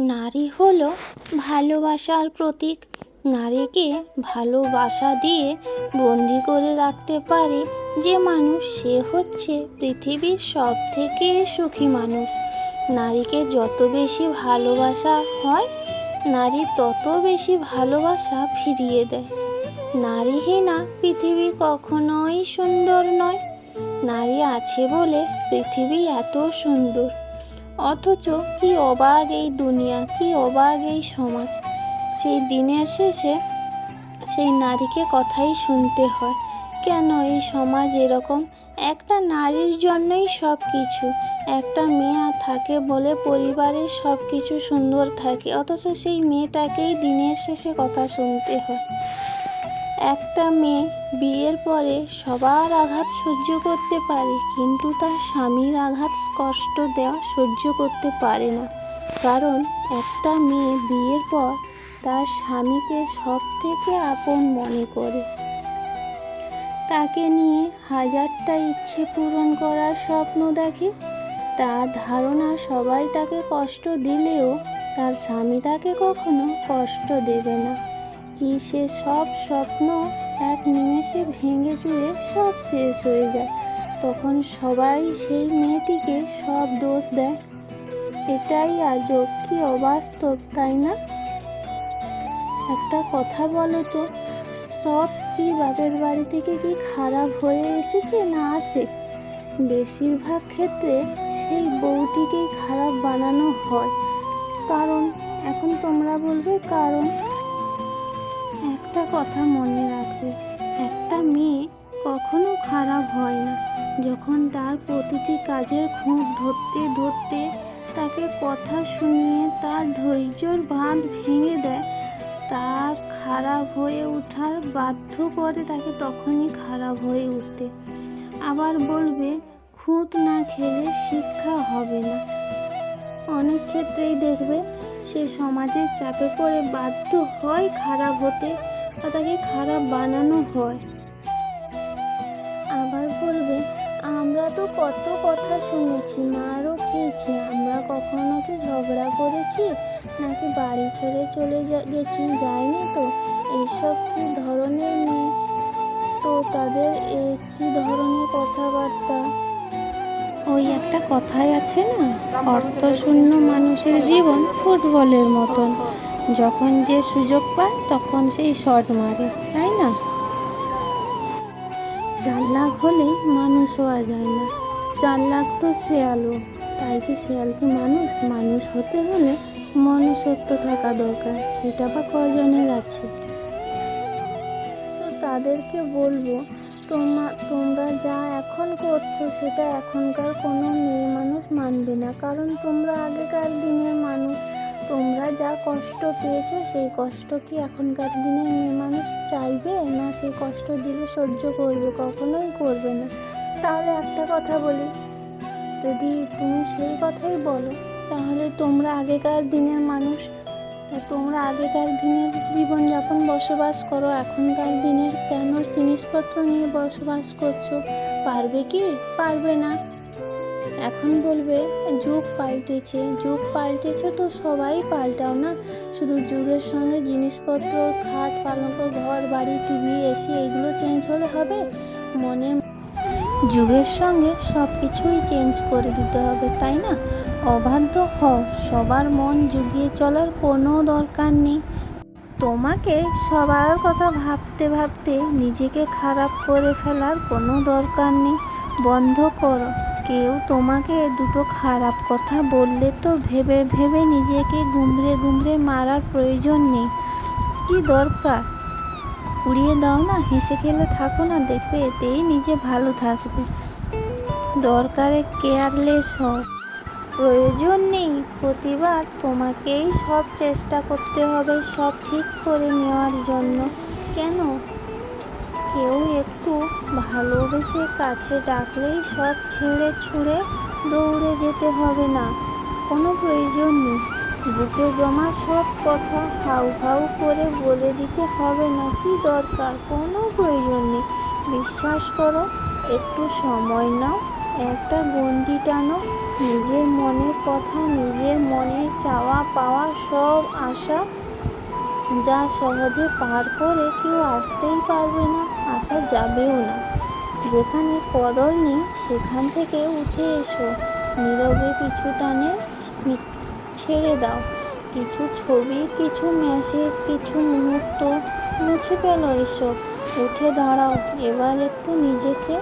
নারী হলো ভালোবাসার প্রতীক। নারীকে ভালোবাসা দিয়ে বন্দি করে রাখতে পারে যে মানুষ, সে হচ্ছে পৃথিবীর সবথেকে সুখী মানুষ। নারীকে যত বেশি ভালোবাসা হয়, নারী তত বেশি ভালোবাসা ফিরিয়ে দেয়। নারীহীনা পৃথিবী কখনোই সুন্দর নয়। নারী আছে বলে পৃথিবী এত সুন্দর। অথচ কি অবাক এই দুনিয়া, কি অবাক এই সমাজ। সেই দিনের শেষে সেই নারীকে কথাই শুনতে হয়। কেন এই সমাজ এরকম? একটা নারীর জন্যই সব কিছু। একটা মেয়ে থাকে বলে পরিবারের সব কিছু সুন্দর থাকে, অথচ সেই মেয়েটাকেই দিনের শেষে কথা শুনতে হয়। একটা মেয়ে বিয়ের পরে সবার আঘাত সহ্য করতে পারে, কিন্তু তার স্বামীর আঘাত, কষ্ট দেওয়া সহ্য করতে পারে না। কারণ একটা মেয়ে বিয়ের পর তার স্বামীকে সব থেকে আপন মনে করে। তাকে নিয়ে হাজারটা ইচ্ছে পূরণ করার স্বপ্ন দেখে। তার ধারণা সবাই তাকে কষ্ট দিলেও তার স্বামী তাকে কখনো কষ্ট দেবে না। কি সে সব স্বপ্ন এক নিমেষে ভেঙে চুরে সব শেষ হয়ে যায়। তখন সবাই সেই মেয়েটিকে সব দোষ দেয়। এটাই আজব, কি অবাস্তব, তাই না? একটা কথা বলো তো, সব স্ত্রী বাপের বাড়ি থেকে কি খারাপ হয়ে এসেছে না আসে? বেশিরভাগ ক্ষেত্রে সেই বউটিকেই খারাপ বানানো হয়। কারণ এখন তোমরা বলবে কারণ, একটা কথা মনে রাখবে, একটা মেয়ে কখনো খারাপ হয় না যখন তার প্রতিটি কাজের খুঁত ধরতে ধরতে তাকে কথা শুনিয়ে তার ধৈর্যর বাঁধ ভেঙে দেয়, তার খারাপ হয়ে ওঠার বাধ্য করে তাকে তখনই খারাপ হয়ে উঠতে। আবার বলবে খুঁত না খেলে শিক্ষা হবে না। অনেক ক্ষেত্রেই দেখবে সে সমাজের চাপে পড়ে বাধ্য হয় খারাপ হতে, বা তাকে খারাপ বানানো হয়। আবার বলবে আমরা তো কত কথা শুনেছি, মারও খেয়েছি, আমরা কখনো কি ঝগড়া করেছি, নাকি বাড়ি ছেড়ে চলে গেছি, যাইনি তো। এইসব কি ধরনের মেয়ে, তো তাদের কি ধরনের কথাবার্তা। ওই একটা কথাই আছে না, অর্থশূন্য মানুষের জীবন ফুটবলের মতন, যখন যে সুযোগ পায় তখন সেই শট মারে, তাই না? চালাক হলেই মানুষ হওয়া যায় না। চালাক তো শেয়ালও। তাই কি শেয়াল কি মানুষ? মানুষ হতে হলে মনুষ্যত্ব থাকা দরকার, সেটা বা কজনের আছে? তো তাদেরকে বলবো, তোমরা যা এখন করছো সেটা এখনকার কোনো মেয়ে মানুষ মানবে না। কারণ তোমরা আগেকার দিনের মানুষ, তোমরা যা কষ্ট পেয়েছো সেই কষ্ট কি এখনকার দিনের মেয়ে মানুষ চাইবে না? সেই কষ্ট দিলে সহ্য করবে? কখনোই করবে না। তাহলে একটা কথা বলি, যদি তুমি সেই কথাই বলো, তাহলে তোমরা আগেকার দিনের মানুষ, তোমরা আগেকার দিনের জীবনযাপন বসবাস করো, এখনকার দিনের কেন জিনিসপত্র নিয়ে বসবাস করছো? পারবে কি? পারবে না। এখন বলবে যুগ পাল্টেছে, যুগ পাল্টেছে তো সবাই পাল্টাও না। শুধু যুগের সঙ্গে জিনিসপত্র, খাট পালঙ্ক, ঘর বাড়ি, টিভি, এসি এগুলো চেঞ্জ হলে হবে? মনের যুগের সঙ্গে সব কিছুই চেঞ্জ করে দিতে হবে, তাই না? অবাধ্য হও, সবার মন জুগিয়ে চলার কোনো দরকার নেই। তোমাকে সবার কথা ভাবতে ভাবতে নিজেকে খারাপ করে ফেলার কোনো দরকার নেই। বন্ধ করো। কেউ তোমাকে দুটো খারাপ কথা বললে তো ভেবে ভেবে নিজেকে গুমড়ে গুমড়ে মারার প্রয়োজন নেই। কি দরকার? উড়িয়ে দাও না, হেসে খেলে থাকো না, দেখবে এতেই নিজে ভালো থাকবে। দরকারে কেয়ারলেস হও। প্রয়োজন নেই প্রতিবার তোমাকেই সব চেষ্টা করতে হবে সব ঠিক করে নেওয়ার জন্য। কেন? কেউ একটু ভালোবেসে কাছে ডাকলেই সব ছেড়ে ছুঁড়ে দৌড়ে যেতে হবে না, কোনো প্রয়োজন নেই। বুকে জমা সব কথা হাউ হাউ করে বলে দিতে হবে না। কি দরকার? কোনো প্রয়োজন নেই। বিশ্বাস করো, একটু সময় নাও, একটা গণ্ডি টানো, নিজের মনের কথা, নিজের মনের চাওয়া পাওয়া সব আশা যা সহজে পার করে কেউ আসতেই পারবে না, আসা যাবেও না। যেখানে কদর নেই সেখান থেকে উঠে এসো, নীরবে পিছু টানে ছেড়ে দাও। কিছু ছবি, কিছু মেসেজ, কিছু মুহূর্ত মুছে ফেলো এসব, উঠে দাঁড়াও। এবার একটু নিজেকে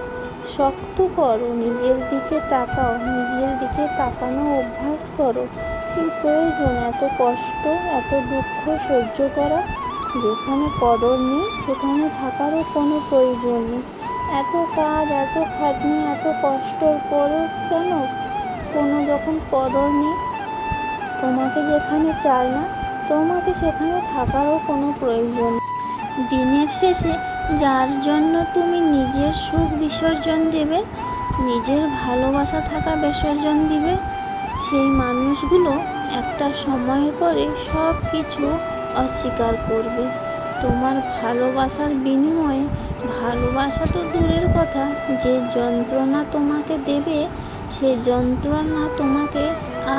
শক্ত করো, নিজের দিকে তাকাও, নিজের দিকে তাকানো অভ্যাস করো। কি প্রয়োজন এত কষ্ট, এত দুঃখ সহ্য করা? যেখানে কদর নেই সেখানে থাকারও কোনো প্রয়োজন নেই। এত কাজ, এত খাটনি, এত কষ্টর পরও কেন কোনো যখন কদর নেই? তোমাকে যেখানে চায় না, তোমাকে সেখানে থাকারও কোনো প্রয়োজন নেই। দিনের শেষে যার জন্য তুমি নিজের সুখ বিসর্জন দেবে, নিজের ভালোবাসা থাকা বিসর্জন দিবে, সেই মানুষগুলো একটা সময়ের পরে সব কিছু অস্বীকার করবে। তোমার ভালোবাসার বিনিময়ে, ভালোবাসা তো দূরের কথা, যে যন্ত্রণা তোমাকে দেবে সে যন্ত্রণা তোমাকে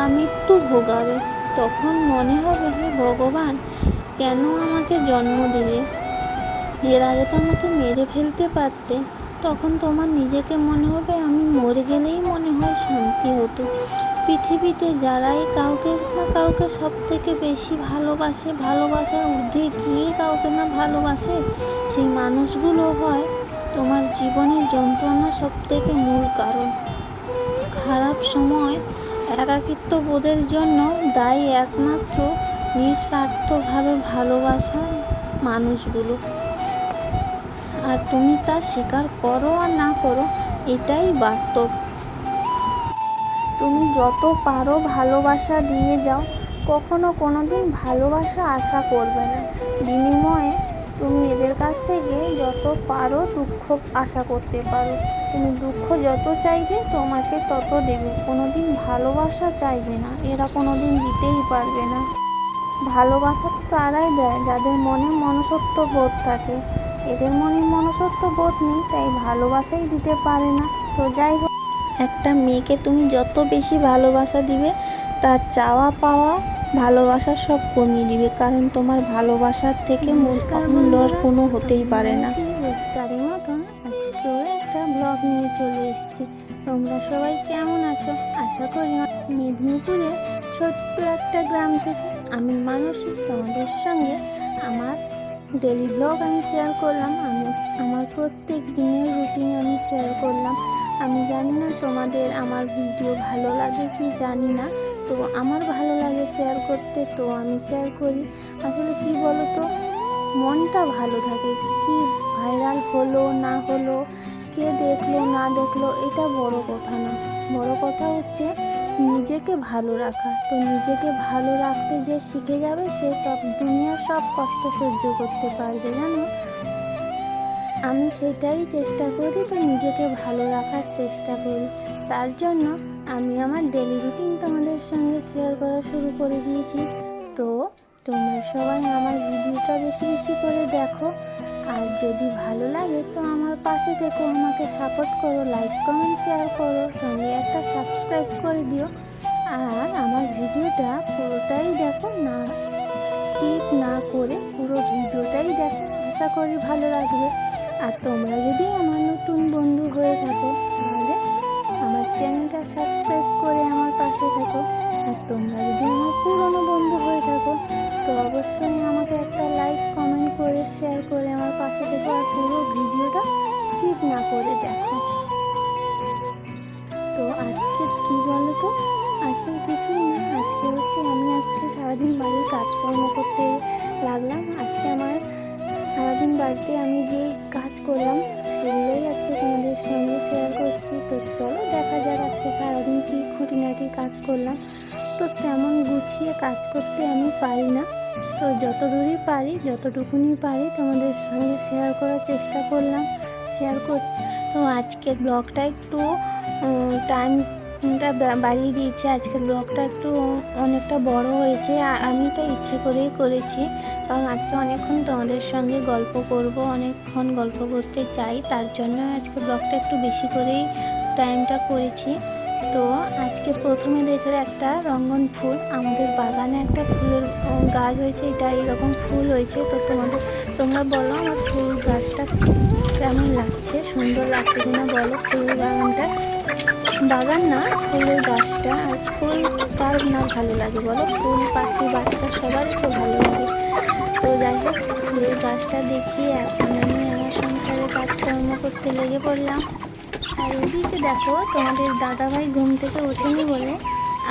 আমৃত্যু ভোগাবে। তখন মনে হবে, হে ভগবান, কেন আমাকে জন্ম দিলে? এর আগে তো আমাকে মেরে ফেলতে পারতে। তখন তোমার নিজেকে মনে হবে আমি মরে গেলেই মনে হয় শান্তি হতো। পৃথিবীতে যারাই কাউকে না কাউকে সব থেকে বেশি ভালোবাসে, ভালোবাসার ঊর্ধ্বে গিয়ে কাউকে না ভালোবাসে, সেই মানুষগুলো হয় তোমার জীবনের যন্ত্রণা সব থেকে মূল কারণ। খারাপ সময় একাকিত্ব বোধের জন্য দায়ী একমাত্র নিঃস্বার্থভাবে ভালোবাসা মানুষগুলো। আর তুমি তা স্বীকার করো আর না করো, এটাই বাস্তব। তুমি যত পারো ভালোবাসা দিয়ে যাও, কখনো কোনো দিন ভালোবাসা আশা করবে না। বিনিময়ে তুমি এদের কাছ থেকে যত পারো দুঃখ আশা করতে পারো। তুমি দুঃখ যত চাইবে তোমাকে তত দেবে, কোনো দিন ভালোবাসা চাইবে না, এরা কোনো দিন দিতেই পারবে না। ভালোবাসা তো তারাই দেয় যাদের মনে মনুষ্যত্ব বোধ থাকে। এদের মনে মনুষ্যত্ব বোধ নেই, তাই ভালোবাসাই দিতে পারে না। তো যাই হোক, একটা মেয়েকে তুমি যত বেশি ভালোবাসা দিবে, তার চাওয়া পাওয়া ভালোবাসা সব কমিয়ে দিবে, কারণ তোমার ভালোবাসার থেকে মূল্য কোনো হতেই পারে না। রোজকারের মতন আজকেও একটা ব্লগ নিয়ে চলে এসেছি। তোমরা সবাই কেমন আছো? আশা করি মেদিনীপুরের ছোট্ট একটা গ্রাম থেকে আমি মানসী তোমাদের সঙ্গে আমার ডেলি ব্লগ আমি শেয়ার করলাম। আমি আমার প্রত্যেক দিনের রুটিন আমি শেয়ার করলাম। আমি জানি না তোমাদের আমার ভিডিও ভালো লাগে কি জানি না, তো আমার ভালো লাগে শেয়ার করতে, তো আমি শেয়ার করি। আসলে কি বলো তো, মনটা ভালো থাকে। কি ভাইরাল হলো না হলো, কে দেখলো না দেখলো, এটা বড় কথা না। বড় কথা হচ্ছে নিজেকে ভালো রাখা। তো নিজেকে ভালো রাখতে যে শিখে যাবে সে সব দুনিয়ার সব কষ্ট সহ্য করতে পারবে, জানো। আমি সেটাই চেষ্টা করি, তো নিজেকে ভালো রাখার চেষ্টা করি। তার জন্য আমি আমার ডেলি রুটিন তোমাদের সঙ্গে শেয়ার করা শুরু করে দিয়েছি। তো তোমরা সবাই আমার ভিডিওটা বেশি বেশি করে দেখো, আর যদি ভালো লাগে তো আমার পাশে থেকো, আমাকে সাপোর্ট করো, লাইক কমেন্ট শেয়ার করো, সঙ্গে একটা সাবস্ক্রাইব করে দিও। আর আমার ভিডিওটা পুরোটাই দেখো, না স্কিপ না করে পুরো ভিডিওটাই দেখো, আশা করি ভালো লাগবে। আর তোমরা যদি আমার নতুন বন্ধু হয়ে থাকো তাহলে আমার চ্যানেলটা সাবস্ক্রাইব করে আমার পাশে থাকো। আর তোমরা যদি আমার পুরনো বন্ধু হয়ে থাকো তো অবশ্যই আমাকে একটা লাইক কমেন্ট করে শেয়ার করে আমার পাশে থেকো, আর পুরো ভিডিওটা স্কিপ না করে দেখো। তো আজকে কি বলো তো, আজকে কিছুই না, আজকে হচ্ছে আমি আজকে সারাদিন বাড়ির কাজকর্ম করতে লাগলাম। আজকে আমার সারাদিন বাড়িতে আমি যে কাজ করলাম সেগুলোই আজকে তোমাদের সঙ্গে শেয়ার করছি। তো চলো দেখা যাক আজকে সারাদিন কী খুঁটিনাটি কাজ করলাম। তো তেমন গুছিয়ে কাজ করতে আমি পারি না, তো যত দূরই পারি, যতটুকুনি পারি তোমাদের সঙ্গে শেয়ার করার চেষ্টা করলাম, শেয়ার কর। তো আজকের ব্লগটা একটু টাইমটা বাড়িয়ে দিয়েছি। আজকের ব্লগটা একটু অনেকটা বড় হয়েছে, আর আমি এটা ইচ্ছে করেই করেছি, কারণ আজকে অনেকক্ষণ তোমাদের সঙ্গে গল্প করব, অনেকক্ষণ গল্প করতে চাই, তার জন্য আজকে ব্লগটা একটু বেশি করেই টাইমটা করেছি। তো আজকে প্রথমে দেখলে একটা রঙ্গন ফুল, আমাদের বাগানে একটা ফুলের গাছ হয়েছে, এটা এরকম ফুল হয়েছে। তো তোমরা বলো আমার ফুল গাছটা কেমন লাগছে, সুন্দর লাগছে কিনা বলো। ফুলের বাগান না, ফুলের গাছটা। আর ফুল কার না ভালো লাগে বলো, ফুল পাখি বাচ্চা সবারই তো ভালো লাগে। তো যাই হোক, ফুলের গাছটা দেখি এখন আমি আমার সংসারে কাজকর্ম করতে লেগে পড়লাম। আর ওদিকে দেখো, তোমাদের দাদাভাই ঘুম থেকে ওঠেনি বলে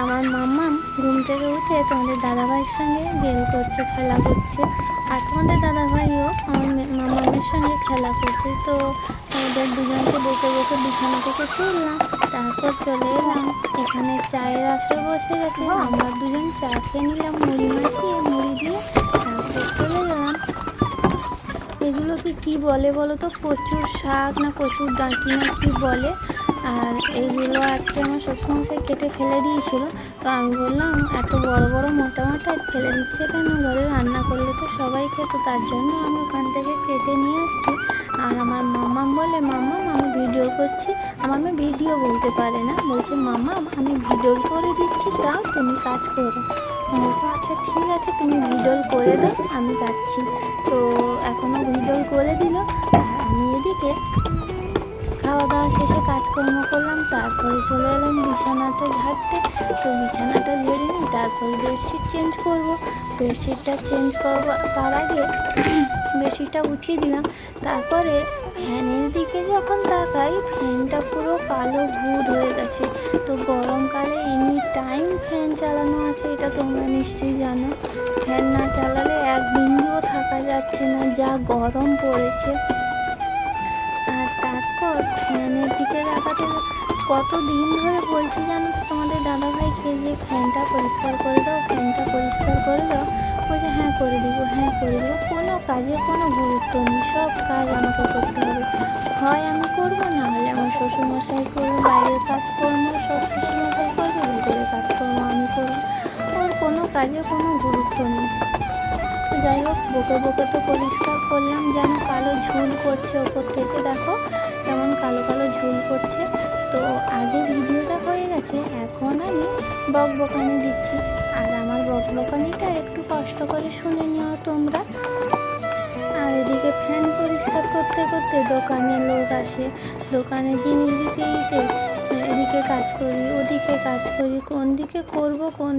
আমার মাম্মাম ঘুম থেকে উঠে তোমাদের দাদাভাইয়ের সঙ্গে গেম করছে, খেলা করছে। আর তোমাদের দাদাভাইও আমার মাম্মামের সঙ্গে খেলা করছে। তো ওদের দুজনকে দেখে দেখে বিছানা থেকে তুললাম, তারপর চলে এলাম এখানে চায়ের আসরে বসে গেছে। আমরা দুজন চা খেয়ে নিলাম, মুড়ি মাখিয়ে মুড়ি দিয়ে, তারপর চলে গেলাম। এগুলোকে কি বলে বলো তো, কচুর শাক না কচুর ডাঁটি না কি বলে। আর এইগুলো আজকে আমার শ্বশুরমশাই কেটে ফেলে দিয়েছিল। তো আমি বললাম এত বড় বড় মোটা মোটা ফেলে দিচ্ছে কেন, ঘরে রান্না করলে তো সবাই খেত, তার জন্য আমি ওখান থেকে কেটে নিয়ে আসছি। আর আমার মাম্মাম বলে, মাম্মাম আমি ভিডিও করছি। আমার মেয়ে ভিডিও বলতে পারে না, বলছে মাম্মাম আমি ভিডিও করে দিচ্ছি, তাও তুমি কাজ করো। আচ্ছা ঠিক আছে, তুমি ভিডিও করে দাও, আমি যাচ্ছি। তো এখনও ভিডিও করে দিল। আর আমি এদিকে খাওয়া দাওয়া শেষে কাজকর্ম করলাম, তারপরে চলে এলাম বিছানাটা ঝাড়তে। তো বিছানাটা ঝেড়ে নিই, তারপরে বেডশিট চেঞ্জ করব। বেডশিটটা চেঞ্জ করবো তার আগে বেডশিটটা উঠিয়ে দিলাম। তারপরে ফ্যানের দিকে যখন তাকাই, ফ্যানটা পুরো কালো ভূত হয়ে গেছে। তো গরমকালে এনি টাইম ফ্যান চালানো আছে, এটা তোমরা নিশ্চয়ই জানো। ফ্যান না চালালে এক বিন্দুও থাকা যাচ্ছে না, যা গরম পড়েছে। আর তারপর ফ্যানের দিকে তাকাতে কতদিন ধরে বলছি জানো তো তোমাদের দাদাভাইকে যে ফ্যানটা পরিষ্কার করে দাও, ফ্যানটা পরিষ্কার করে দাও। বলছে হ্যাঁ করে দিব, হ্যাঁ করে দেবো। কোনো কাজে কোনো গুরুত্ব নেই, সব কাজ আমাকে করতে হবে। হয় আমি করবো, না হলে আমার শ্বশুরমশাই করবো। বাইরের কাজকর্ম সব শ্বশুরমশাই করবে, ভিতরের কাজকর্ম আমি করবো। ওর কোনো কাজে কোনো গুরুত্ব নেই। যাই হোক, বকে বকে তো পরিষ্কার করলাম, যেন কালো ঝুল পড়ছে ওপর থেকে, দেখো কেমন কালো কালো ঝুল পড়ছে। তো আগে ভিডিওটা হয়ে গেছে, এখন আমি বকবকানি দিচ্ছি। আর আমার বকবকানিটা একটু কষ্ট করে শুনে নিও তোমরা। আর এদিকে ফ্যান পরিষ্কার করতে করতে দোকানে লোক আসে, দোকানে জিনিস দিতে দিতে এদিকে কাজ করি, ওদিকে কাজ করি, কোন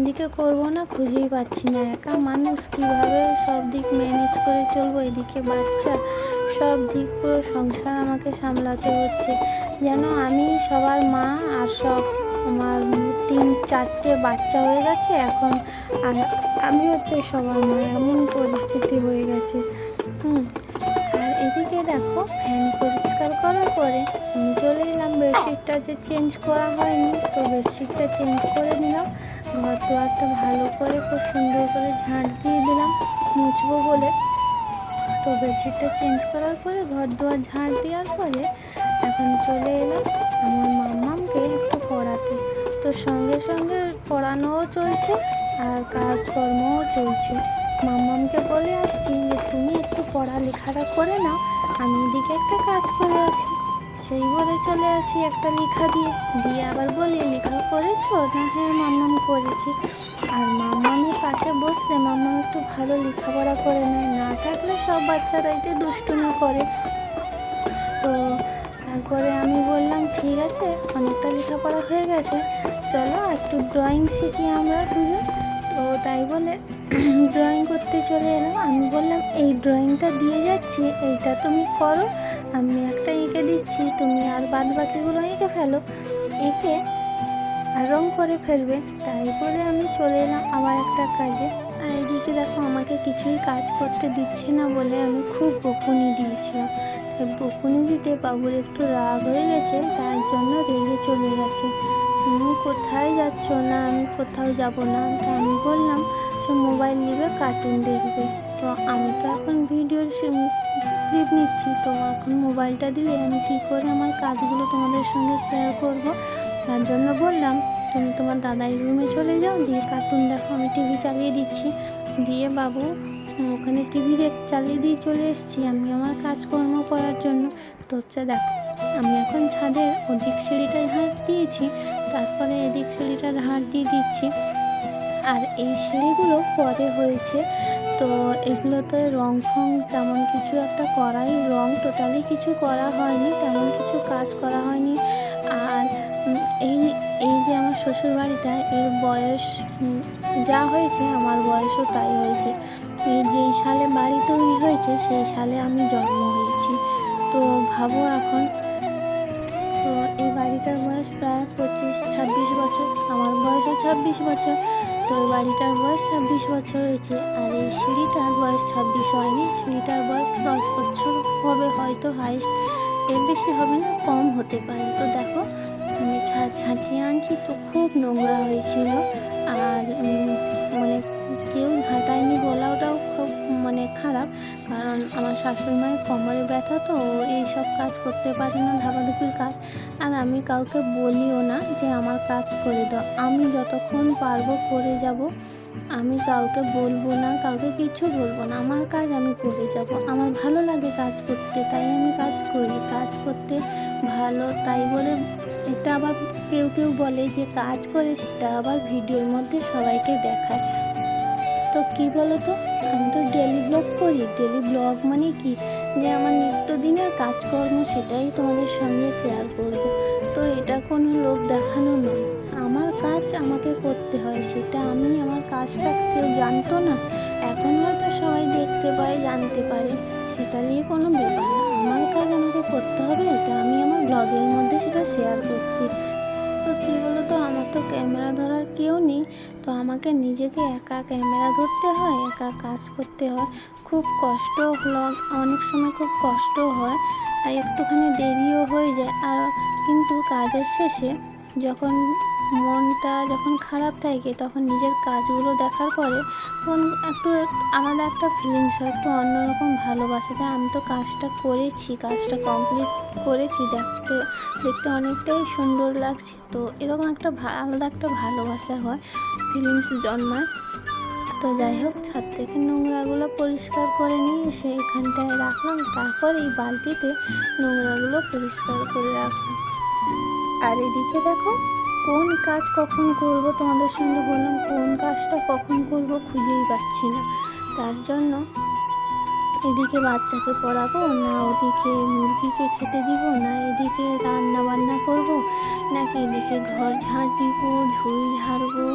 দিকে করব না খুঁজেই পাচ্ছি না। একা মানুষ কীভাবে সব দিক ম্যানেজ করে চলবো, এদিকে বাচ্চা, সব দিক পুরো সংসার আমাকে সামলাতে হচ্ছে। যেন আমি সবার মা, আর সব আমার 3-4টে বাচ্চা হয়ে গেছে এখন, আর আমি হচ্ছে সবার মা, এমন পরিস্থিতি হয়ে গেছে। আর এদিকে দেখো, ফ্যান পরিষ্কার করার পরে আমি চলে এলাম, বেডশিটটা যে চেঞ্জ করা হয়নি, তো বেডশিটটা চেঞ্জ করে নিলাম। ঘর দুয়ারটা ভালো করে খুব সুন্দর করে ঝাঁট দিয়ে দিলাম মুছবো বলে। তো বেডশিটটা চেঞ্জ করার পরে ঘর দুয়ার ঝাঁট দেওয়ার পরে এখন চলে এলাম আমার মাম্মামকে একটু পড়াতে। তো সঙ্গে সঙ্গে পড়ানোও চলছে আর কাজকর্মও চলছে। মাম্মামকে বলে আসছি যে তুমি একটু পড়ালেখাটা করে নাও, আমি এদিকে একটা কাজ করে আসি। সেই বলে চলে আসি একটা লেখা দিয়ে আবার বলি, লেখা করেছো না? হ্যাঁ মাম্মাম করেছি। আর মাম্মামের পাশে বসলে মাম্মাম একটু ভালো লেখাপড়া করে নেয়, না থাকলে সব বাচ্চারাইতে দুষ্টুমি করে। তো তারপরে আমি বললাম ঠিক আছে, অনেকটা লেখাপড়া হয়ে গেছে, চলো একটু ড্রয়িং শিখি আমরা দুজন। তো তাই বলে ড্রয়িং করতে চলে এলাম। আমি বললাম এই ড্রয়িংটা দিয়ে যাচ্ছি, এইটা তুমি করো, আমি একটা এঁকে দিচ্ছি, তুমি আর বাদ বাকিগুলো এঁকে ফেলো, এঁকে আর রং করে ফেলবে। তাই বলে আমি চলে এলাম আবার একটা কাজে। আর এদিকে দেখো, আমাকে কিছুই কাজ করতে দিচ্ছে না বলে আমি খুব বকুনি দিয়েছিলাম। বকুনি দিতে বাবুর একটু রাগ হয়ে গেছে, তার জন্য রেগে চলে গেছে। তুমি কোথায় যাচ্ছ? না আমি কোথাও যাব না। তা আমি বললাম সে মোবাইল নেবে, কার্টুন দেখবে। তো আমি তো এখন ভিডিওর ক্লিপ নিচ্ছি, তো এখন মোবাইলটা দিলে আমি কী করে আমার কাজগুলো তোমাদের সঙ্গে শেয়ার করব। তার জন্য বললাম তুমি তোমার দাদাই রুমে চলে যাও, দিয়ে কার্টুন দেখো, আমি টিভি চালিয়ে দিচ্ছি। দিয়ে বাবু ওখানে টিভি চালিয়ে দিয়ে চলে এসেছি আমি আমার কাজকর্ম করার জন্য। তো হচ্ছে দেখো, আমি এখন ছাদের ওদিক সিঁড়িটা ঝাঁট দিয়েছি, তারপরে এদিক সিঁড়িটা ধার দিয়ে দিচ্ছি। আর এই সিঁড়িগুলো পরে হয়েছে, তো এগুলোতে রং ফং তেমন কিছু একটা করাই, রং টোটালি কিছু করা হয়নি, তেমন কিছু কাজ করা হয়নি। আর এই এই যে আমার শ্বশুর বাড়িটা, এর বয়স যা হয়েছে আমার বয়সও তাই হয়েছে। এই যেই সালে বাড়ি তৈরি হয়েছে সেই সালে আমি জন্ম হয়েছি। তো ভাবো এখন, তো এই বাড়িটার বয়স প্রায় 25-26 বছর, আমার বয়সও 26 বছর, তো এই বাড়িটার বয়স 26 বছর হয়েছে। আর এই সিঁড়িটার বয়স 26 হয়নি, সিঁড়িটার বয়স 10 বছর হবে হয়তো হাইস্ট, এর বেশি হবে না, কম হতে পারে। তো দেখো আমি ঝাঁটিয়ে আনছি, তো খুব নোংরা হয়েছিল। আর মানে কেউ ঝাঁটায়নি বলাটাও খুব খারাপ, কারণ আমার শাশুড়ি মায়ের কোমরে ব্যথা, তো এইসব কাজ করতে পারি না, ধাপাধুপির কাজ। আর আমি কাউকে বলিও না যে আমার কাজ করে দাও, আমি যতক্ষণ পারবো করে যাব, আমি কাউকে বলবো না, কাউকে কিছু বলবো না, আমার কাজ আমি করে যাব। আমার ভালো লাগে কাজ করতে, তাই আমি কাজ করি, কাজ করতে ভালো, তাই বলে এটা আবার কেউ কেউ বলে যে কাজ করে সেটা আবার ভিডিওর মধ্যে সবাইকে দেখায়। তো কি বলো তো, আমি তো ডেলি ব্লগ করি, ডেলি ব্লগ মানে কি, যে আমার নিত্যদিনের কাজকর্ম সেটাই তোমাদের সঙ্গে শেয়ার করব। তো এটা কোনো লোক দেখানো নয়, আমার কাজ আমাকে করতে হয়, সেটা আমি আমার কাজটা কেউ জানতো না, এখন হয়তো সবাই দেখতে পায়, জানতে পারে, সেটা নিয়ে কোনো ব্যাপার না, আমার কাজ আমাকে করতে হবে, এটা আমি আমার ব্লগের মধ্যে সেটা শেয়ার করছি। তো কী বলো তো, আমার তো ক্যামেরা ধরার কেউ নেই, তো আমাকে নিজেকে একা ক্যামেরা ধরতে হয়, একা কাজ করতে হয়, খুব কষ্ট, ব্লগ অনেক সময় খুব কষ্ট হয়, আর একটুখানি দেরিও হয়ে যায়। আর কিন্তু কাজের শেষে যখন মনটা যখন খারাপ থাকে, তখন নিজের কাজগুলো দেখার পরে তখন একটু আলাদা একটা ফিলিংস হয়, একটু অন্যরকম ভালোবাসা দেয়, আমি তো কাজটা করেছি, কাজটা কমপ্লিট করেছি, দেখতে দেখতে অনেকটাই সুন্দর লাগছে, তো এরকম একটা আলাদা একটা ভালোবাসা হয়, ফিলিংস জন্মায়। তো যাই হোক, ছাদ থেকে নোংরাগুলো পরিষ্কার করে নিয়ে এসে এখানটায় রাখলাম, তারপর এই বালতিতে নোংরাগুলো পরিষ্কার করে রাখলাম। আর এদিকে দেখো, কোন কাজ কখন করব, তোমাদের সঙ্গে বললাম কোন কাজটা কখন করব খুঁজেই পাচ্ছি না, তার জন্য এদিকে বাচ্চাকে পড়াবো না, ওদিকে মুরগিকে খেতে দিব, না এদিকে রান্না বান্না করব, নাকি এদিকে ঘর ঝাড় দিব, ঝুল ঝাড়বো,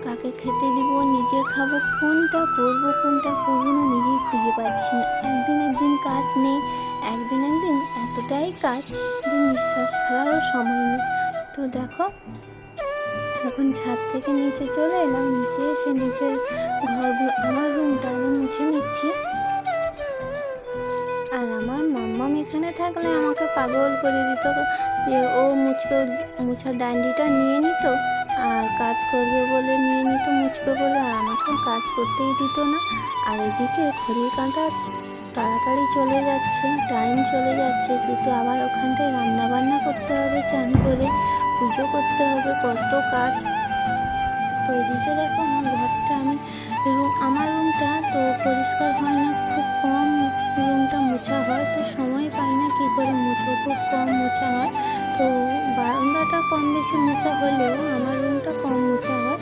কাকে খেতে দিব, নিজে খাবো, কোনটা করব না নিজেই খুঁজে পাচ্ছি না। একদিন কাজ নেই, একদিন এতটাই কাজ যে নিঃশ্বাস ফেলারও সময় নেই। তো দেখো, এখন ছাদ থেকে নিচে চলে এলাম, নিচে এসে নিচের ঘরগুলো, আমার রুমটা আমি মুছে নিচ্ছি। আর আমার মাম্মাম এখানে থাকলে আমাকে পাগল করে দিত, যে ও মুছার ডান্ডিটা নিয়ে নিত, আর কাজ করবে বলে নিয়ে নিত মুছবে বলে, আর আমাকে কাজ করতেই দিত না। আর এদিকে ঘড়ির কাঁটা তাড়াতাড়ি চলে যাচ্ছে, টাইম চলে যাচ্ছে, কিন্তু আবার ওখানটায় রান্না বান্না করতে হবে, চান করে পুজো করতে হবে, কত কাজ। তো এদিকে দেখো, আমার ঘরটা আমার রুমটা তো পরিষ্কার হয় না, খুব কম রুমটা মোছা হয়, তো সময় পাই না কী করে মুছবো, খুব কম মোছা হয়। তো বারান্দাটা কম বেশি মোছা হলেও আমার রুমটা কম মোছা হয়।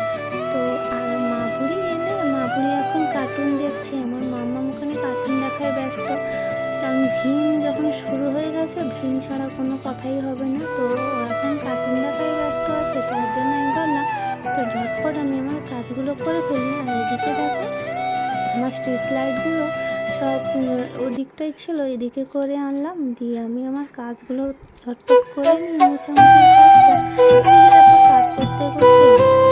তো আর মা বুড়ি এখন কার্টুন দেখছে, আমার মাম্মা ওখানে কার্টুন দেখায় ব্যস্ত, কারণ ভীম যখন শুরু হয়ে গেছে, ভীম ছাড়া কোনো কথাই হবে না, তো এখন কার্টুন দেখায় ব্যস্ত আছে, তার জন্য আমি ভাবলাম তো ঝটপট আমি আমার কাজগুলো করে ফেলি। আর এদিকে দেখো, আমার স্ট্রিট লাইটগুলো সব ওদিকটাই ছিল, এদিকে করে আনলাম, দিয়ে আমি আমার কাজগুলো ঝটপট করে নিয়ে মোছামুছির কাজটা কাজ করতে করতে